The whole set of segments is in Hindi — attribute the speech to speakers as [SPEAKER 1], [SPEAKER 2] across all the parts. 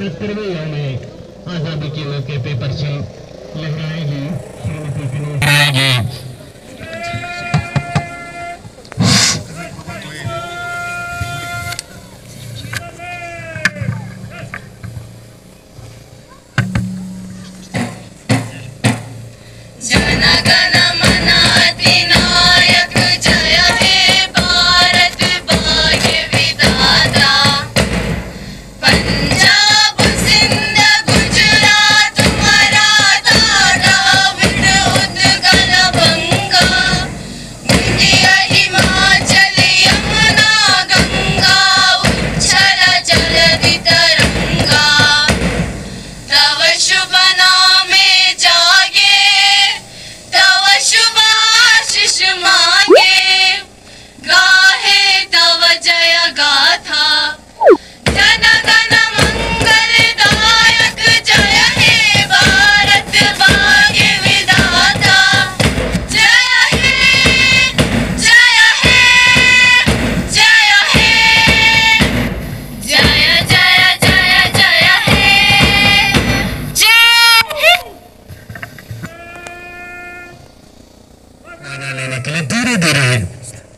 [SPEAKER 1] 76वें यौम आजादी के मौके पे परचम लहराएगी श्रीमती कनीज।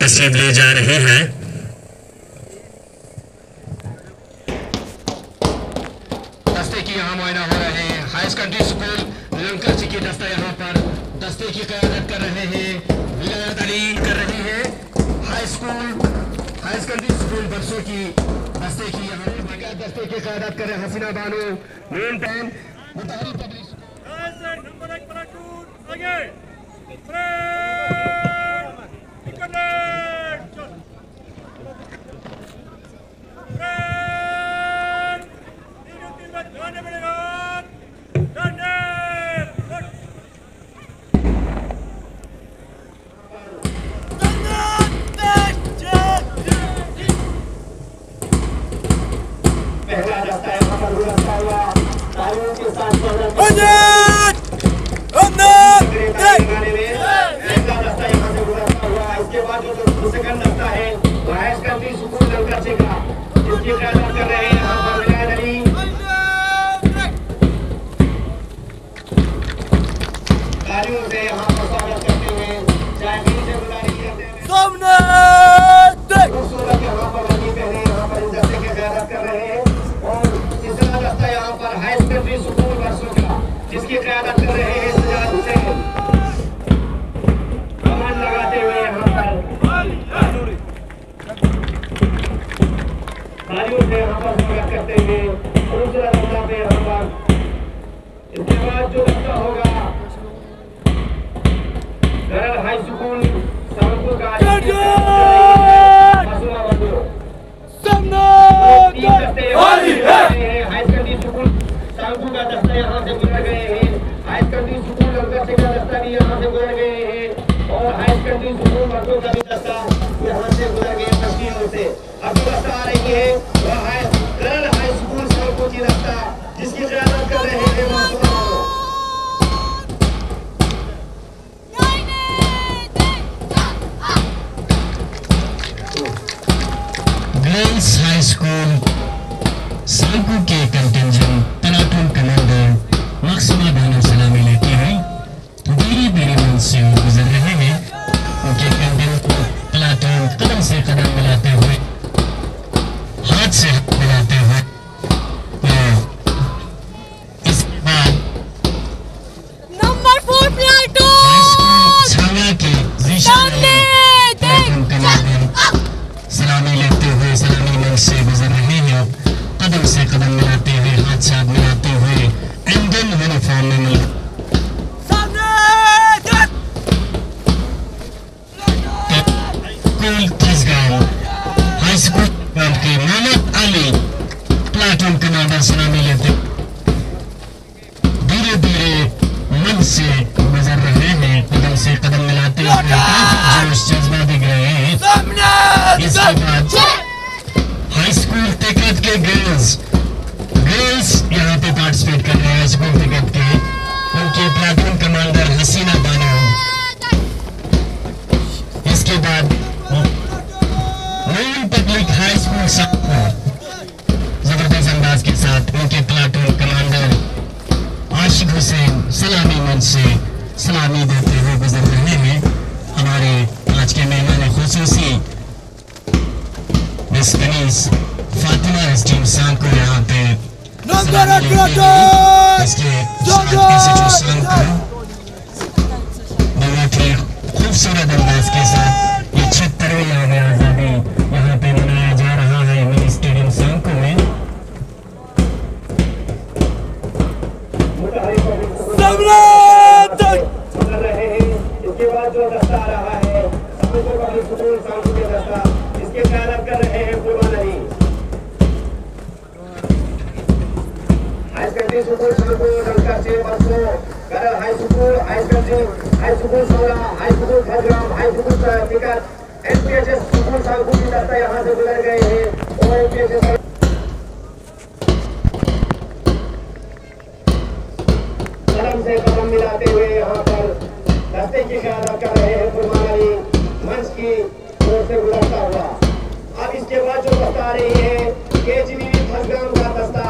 [SPEAKER 1] तस्वीर ले जा रहे हैं। दस्ते की यहाँ मुआयना हो रहे हैं। हाई सेकेंडरी स्कूल लंकर जी की दस्ता यहाँ पर दस्ते की क़यादत कर रहे हैं। विलायत अली कर रही है। हाई सेकेंडरी स्कूल बरसों की दस्ते की यहाँ दस्ते की क़यादत कर रहे हैं हसीना बानो। मेन टाइम मुताहरी पब्लिक नंबर 1 प्लाटून आगे जिसकी क़यादत कर रहे हैं सजाद हुसैन कमान लगाते हुए यहाँ पर तालियों से यहाँ पर स्वागत करते हुए दूसरा दस्ता पे यहाँ पर इसके बाद जो दस्ता होगा गरल हाई स्कूल सामपुर का हाई सेकेंडरी स्कूल सामपुर का दस्ता यहाँ से गुजर गए हैं। हाई सेकेंडरी स्कूल लंका का दस्ता भी यहाँ से गुजर गए हैं और हाई सेकेंडरी स्कूल मर्दों का भी दस्ता यहाँ से गुजर गए तस्वीरों से। अब जो दस्ता आ रही है वह है गरल हाई स्कूल सामपुर की दस्ता जिसकी क़यादत कर रहे हैं
[SPEAKER 2] गर्ल्स हाई स्कूल सालकू के contingent platoon commander Maqsooda Bano सलामी लेते हैं। धीरे धीरे मन से गुजर रहे हैं। उनके कंटिंजेंट प्लाटून कदम से कदम मिलाते हुए हाथ से हाथ मिलाते हुए इसके बाद
[SPEAKER 3] नंबर 4 प्लाटून
[SPEAKER 2] छावा के प्लाटून कमांडर सलामी लेते हुए सलामी मंच से गुजर रहे हैं। कदम से कदम मिलाते हुए हाथ से हाथ मिलाते हुए इंडियन यूनिफॉर्म में मिल स्कूल तिसगांव हाई स्कूल के मोहम्मद अली प्लाटून कमांडर सलामी लेते धीरे धीरे मंच से गुजर रहे हैं। कदम से कदम मिलाते हुए जोश जज्बा दिख रहे हैं। इसके बाद हाई स्कूल टिकट के गर्ल्स यहाँ पे पार्टिसिपेट कर रहे हैं। स्कूल टिकट के उनके प्लाटून कमांडर हसीना बानो। इसके बाद मेन पब्लिक हाई स्कूल जबरदस्त अंदाज के साथ उनके हुसैन सलामी मंच से सलामी देते हुए गुजर रहे हैं। हमारे आज के मेहमान खुसूसी मिस कनीज फातिमा एस्टीम सांग को यहाँ पे इसके सांग को बहुत ही खूबसूरत अंदाज के साथ ये 76वीं याद आज़ादी यहाँ पे मनाया जा रहा है मिनी स्टेडियम सांको में।
[SPEAKER 1] इसके बाद जो दस्ता आ रहा है इसके क़यादत कर रहे हैं Kurban Ali. High secondary school Sanko डंका से बरसों girls high school high secondary high school सोला high school Khargram high school ticket NPHS school Sanko की दस्ता यहाँ से गुजर गए हैं और एनपीएचएस से कदम मिलाते हुए यहाँ पर दस्ते की क़यादत कर रहे हैं कुर्बान अली मंच की ओर से गुजरता हुआ। अब इसके बाद जो दस्ता आ रही है केजीबी खड़ग्राम का दस्ता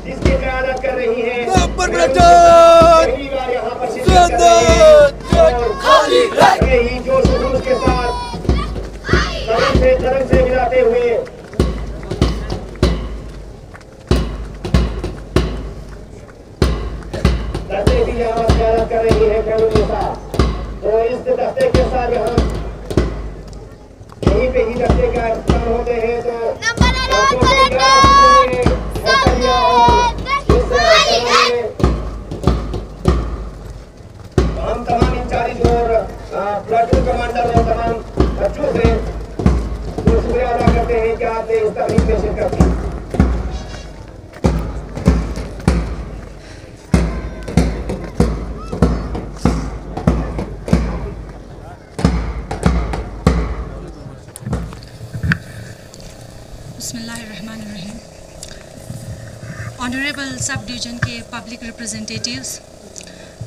[SPEAKER 1] जिसकी क़यादत कर रही है पहली बार यहाँ पर शिरकत कर रही है जो जुलूस के साथ कदम से मिलाते हुए दस्ते की यहाँ क़यादत कर रही है कैलूसा। तो इस दस्ते के साथ यहाँ यहीं पे ही दस्ते का स्थान होते हैं तो हम तमाम इंचार्ज और प्लाटून कमांडर और तमाम बच्चों से शुक्रिया अदा करते हैं कि आपने इस तकरीब में शिरकत की।
[SPEAKER 4] बिस्मिल्लाहिर्रहमानिर्रहीम। ऑनरेबल सब डिवीज़न के पब्लिक रिप्रेजेंटेटिव्स,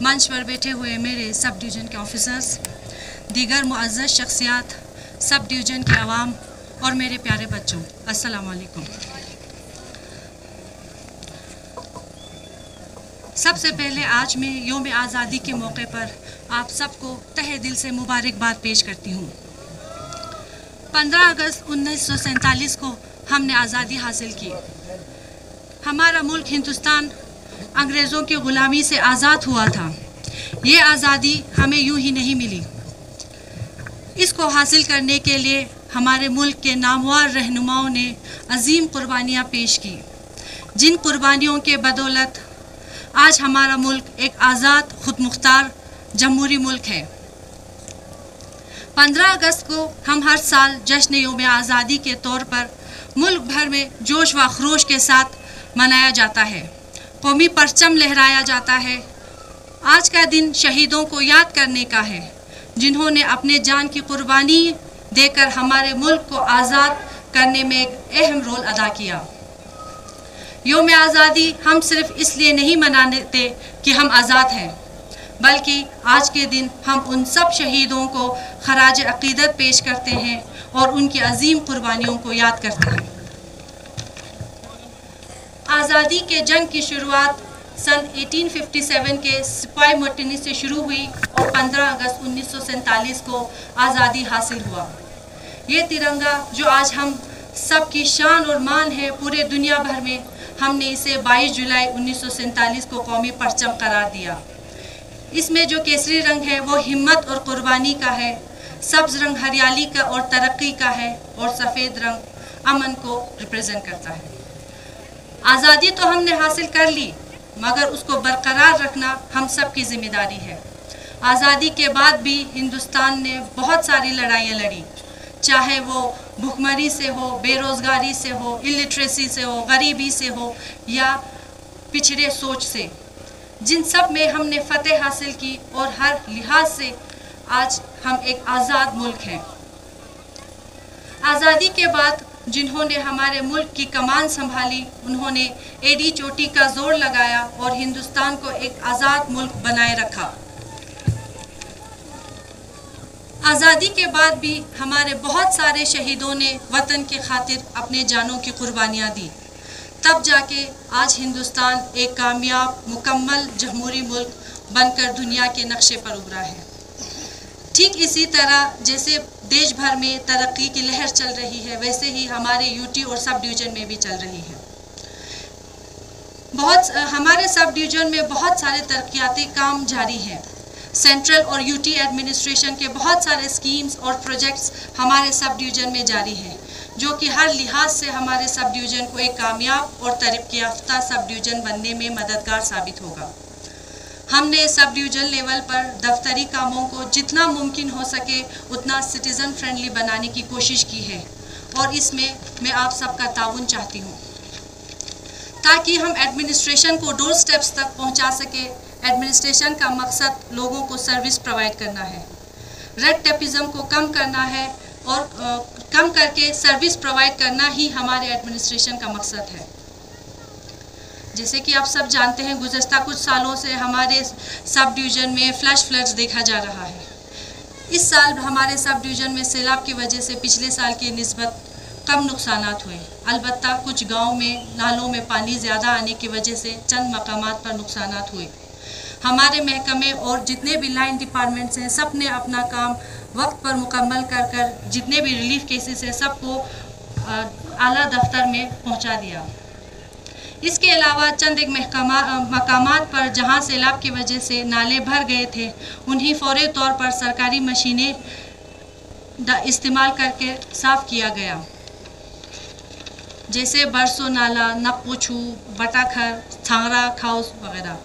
[SPEAKER 4] मंच पर बैठे हुए मेरे सब डिवीज़न के ऑफिसर्स, दीगर मुअज़्ज़ज़ शख्सियात, सब डिवीज़न के अवाम और मेरे प्यारे बच्चों, अस्सलाम वालेकुम। सबसे पहले आज मैं योम आज़ादी के मौके पर आप सबको तहे दिल से मुबारकबाद पेश करती हूँ। 15 अगस्त 1947 को हमने आज़ादी हासिल की। हमारा मुल्क हिंदुस्तान अंग्रेज़ों की ग़ुलामी से आज़ाद हुआ था। ये आज़ादी हमें यूं ही नहीं मिली। इसको हासिल करने के लिए हमारे मुल्क के नामवर रहनुमाओं ने अजीम कुर्बानियाँ पेश की, जिन कुर्बानियों के बदौलत आज हमारा मुल्क एक आज़ाद खुद मुख्तार जमहूरी मुल्क है। 15 अगस्त को हम हर साल जश्न योम आज़ादी के तौर पर मुल्क भर में जोश व खरोश के साथ मनाया जाता है। कौमी परचम लहराया जाता है। आज का दिन शहीदों को याद करने का है, जिन्होंने अपने जान की कुर्बानी देकर हमारे मुल्क को आज़ाद करने में एक अहम रोल अदा किया। योम आज़ादी हम सिर्फ इसलिए नहीं मनाते कि हम आज़ाद हैं, बल्कि आज के दिन हम उन सब शहीदों को खराज अक़ीदत पेश करते हैं और उनकी अजीम कुर्बानियों को याद करते हैं। आज़ादी के जंग की शुरुआत सन 1857 के सिपाही मुतनी से शुरू हुई और 15 अगस्त 1947 को आज़ादी हासिल हुआ। ये तिरंगा जो आज हम सब की शान और मान है पूरे दुनिया भर में, हमने इसे 22 जुलाई 1947 को कौमी परचम करार दिया। इसमें जो केसरी रंग है वो हिम्मत और कुर्बानी का है, सब्ज़ रंग हरियाली का और तरक्की का है और सफ़ेद रंग अमन को रिप्रेजेंट करता है। आज़ादी तो हमने हासिल कर ली, मगर उसको बरकरार रखना हम सब की जिम्मेदारी है। आज़ादी के बाद भी हिंदुस्तान ने बहुत सारी लड़ाइयाँ लड़ी, चाहे वो भुखमरी से हो, बेरोज़गारी से हो, इलिटरेसी से हो, गरीबी से हो या पिछड़े सोच से। जिन सब में हमने फ़तेह हासिल की और हर लिहाज से आज हम एक आज़ाद मुल्क हैं। आज़ादी के बाद जिन्होंने हमारे मुल्क की कमान संभाली, उन्होंने एड़ी चोटी का जोर लगाया और हिंदुस्तान को एक आज़ाद मुल्क बनाए रखा। आज़ादी के बाद भी हमारे बहुत सारे शहीदों ने वतन की खातिर अपने जानों की कुर्बानियाँ दी, तब जाके आज हिंदुस्तान एक कामयाब मुकम्मल जमहूरी मुल्क बनकर दुनिया के नक्शे पर उभरा है। ठीक इसी तरह जैसे देश भर में तरक्की की लहर चल रही है, वैसे ही हमारे यूटी और सब डिवीज़न में भी चल रही है। हमारे सब डिवीज़न में बहुत सारे तरक्याती काम जारी हैं। सेंट्रल और यूटी एडमिनिस्ट्रेशन के बहुत सारे स्कीम्स और प्रोजेक्ट्स हमारे सब डिवीज़न में जारी हैं, जो कि हर लिहाज से हमारे सब डिवीज़न को एक कामयाब और तरक्की याफ्ता सब डिवीज़न बनने में मददगार साबित होगा। हमने सब डिवीज़न लेवल पर दफ्तरी कामों को जितना मुमकिन हो सके उतना सिटीज़न फ्रेंडली बनाने की कोशिश की है, और इसमें मैं आप सबका ताउन चाहती हूँ ताकि हम एडमिनिस्ट्रेशन को डोर स्टेप्स तक पहुँचा सके। एडमिनिस्ट्रेशन का मकसद लोगों को सर्विस प्रोवाइड करना है, रेड टेपिज्म को कम करना है, और कम करके सर्विस प्रोवाइड करना ही हमारे एडमिनिस्ट्रेशन का मकसद है। जैसे कि आप सब जानते हैं, गुज़श्ता कुछ सालों से हमारे सब डिवीज़न में फ्लड्स देखा जा रहा है। इस साल हमारे सब डिवीज़न में सैलाब की वजह से पिछले साल की निस्बत कम नुकसानात हुए। अलबत्ता कुछ गांव में नालों में पानी ज़्यादा आने की वजह से चंद मकामात पर नुकसानात हुए। हमारे महकमे और जितने भी लाइन डिपार्टमेंट्स हैं, सब ने अपना काम वक्त पर मुकम्मल कर जितने भी रिलीफ केसेस हैं सबको आला दफ्तर में पहुंचा दिया। इसके अलावा चंद एक मकामात पर जहां सैलाब की वजह से नाले भर गए थे, उन्हें फौरी तौर पर सरकारी मशीनें इस्तेमाल करके साफ़ किया गया, जैसे बरसो नाला, नक्पुछू, बटाखर, छांगरा खाउस वगैरह।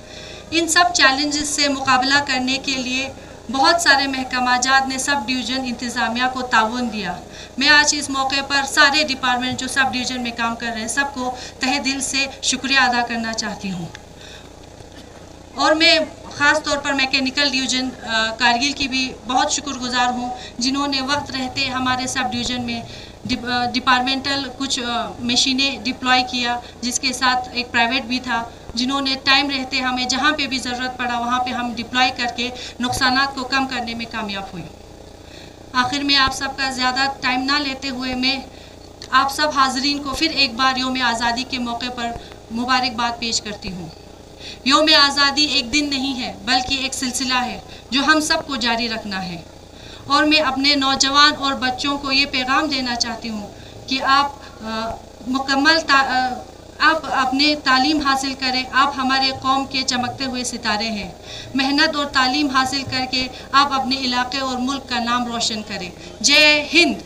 [SPEAKER 4] इन सब चैलेंजेस से मुकाबला करने के लिए बहुत सारे महकमाजात ने सब डिवीज़न इंतज़ामिया को ताउन दिया। मैं आज इस मौके पर सारे डिपार्टमेंट जो सब डिवीज़न में काम कर रहे हैं सबको तहे दिल से शुक्रिया अदा करना चाहती हूँ। और मैं ख़ास तौर पर मैकेनिकल डिवीज़न कारगिल की भी बहुत शुक्रगुजार हूँ, जिन्होंने वक्त रहते हमारे सब डिवीज़न में डिपार्टमेंटल कुछ मशीनें डिप्लॉय किया, जिसके साथ एक प्राइवेट भी था, जिन्होंने टाइम रहते हमें जहाँ पे भी ज़रूरत पड़ा वहाँ पे हम डिप्लॉय करके नुकसानात को कम करने में कामयाब हुए। आखिर में आप सबका ज़्यादा टाइम ना लेते हुए मैं आप सब हाज़रीन को फिर एक बार योम आज़ादी के मौके पर मुबारकबाद पेश करती हूँ। योम आज़ादी एक दिन नहीं है बल्कि एक सिलसिला है जो हम सब को जारी रखना है। और मैं अपने नौजवान और बच्चों को ये पैगाम देना चाहती हूँ कि आप आप अपने तालीम हासिल करें। आप हमारे कौम के चमकते हुए सितारे हैं। मेहनत और तालीम हासिल करके आप अपने इलाके और मुल्क का नाम रोशन करें। जय हिंद।